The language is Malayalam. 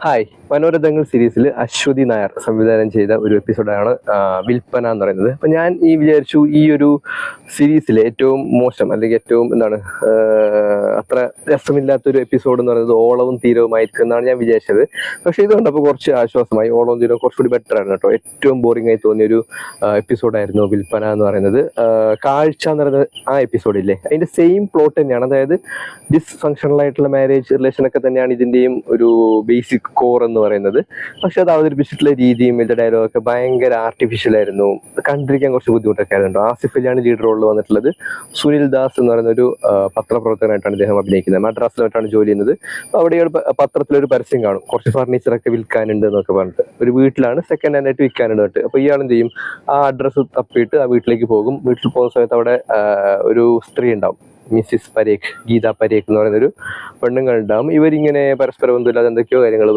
ഹായ്, മനോരഥങ്ങൾ സീരീസിൽ അശ്വതി നായർ സംവിധാനം ചെയ്ത ഒരു എപ്പിസോഡാണ് വിൽപ്പന എന്ന് പറയുന്നത്. അപ്പം ഞാൻ വിചാരിച്ചു ഈ ഒരു സീരീസിലെ ഏറ്റവും മോശം അല്ലെങ്കിൽ ഏറ്റവും അത്ര രസമില്ലാത്തൊരു എപ്പിസോഡ് എന്ന് പറയുന്നത് ഓളവും തീരവുമായിരിക്കും എന്നാണ് ഞാൻ വിചാരിച്ചത്. പക്ഷേ ഇത് കണ്ടപ്പോൾ കുറച്ച് ആശ്വാസമായി. ഓളവും തീരവും കുറച്ചുകൂടി ബെറ്റർ ആയിരുന്നു കേട്ടോ. ഏറ്റവും ബോറിംഗ് ആയി തോന്നിയൊരു എപ്പിസോഡായിരുന്നു വിൽപ്പന എന്ന് പറയുന്നത്. കാഴ്ച എന്ന് പറയുന്നത് ആ എപ്പിസോഡില്ലേ, അതിൻ്റെ സെയിം പ്ലോട്ട് തന്നെയാണ്. അതായത് ഡിസ്ഫങ്ഷണൽ ആയിട്ടുള്ള മാരേജ് റിലേഷനൊക്കെ തന്നെയാണ് ഇതിൻ്റെയും ഒരു ബേസിക് കോർ എന്ന് പറയുന്നത്. പക്ഷെ അത് അവതരിപ്പിച്ചിട്ടുള്ള രീതിയും ഇതിന്റെ ഡയലോഗൊക്കെ ഭയങ്കര ആർട്ടിഫിഷ്യൽ ആയിരുന്നു. കണ്ടിരിക്കാൻ കുറച്ച് ബുദ്ധിമുട്ടൊക്കെ ആയിരുന്നു. ആസിഫ് അലിയാണ് ലീഡ് റോളിൽ വന്നിട്ടുള്ളത്. സുനിൽ ദാസ് എന്ന് പറയുന്ന ഒരു പത്രപ്രവർത്തകനായിട്ടാണ് ഇദ്ദേഹം അഭിനയിക്കുന്നത്. മദ്രാസിലായിട്ടാണ് ജോലി ചെയ്യുന്നത്. അവിടെ പത്രത്തിലൊരു പരസ്യം കാണും, കുറച്ച് ഫർണിച്ചറൊക്കെ വിൽക്കാനുണ്ട് എന്നൊക്കെ പറഞ്ഞിട്ട്. ഒരു വീട്ടിലാണ് സെക്കൻഡ് ഹാൻഡ് ആയിട്ട് വിൽക്കാനുണ്ട് പറഞ്ഞിട്ട്. അപ്പോൾ ഇയാൾ എന്ത് ചെയ്യും, ആ അഡ്രസ്സ് തപ്പിയിട്ട് ആ വീട്ടിലേക്ക് പോകും. വീട്ടിൽ പോകുന്ന സമയത്ത് അവിടെ ഒരു സ്ത്രീ ഉണ്ടാവും, മിസ്സിസ് പരേഖ്, ഗീത പരേഖ് എന്ന് പറയുന്നൊരു പെണ്ണുങ്ങളുണ്ടാവും. ഇവരിങ്ങനെ പരസ്പര ബന്ധമില്ലാതെ എന്തൊക്കെയോ കാര്യങ്ങൾ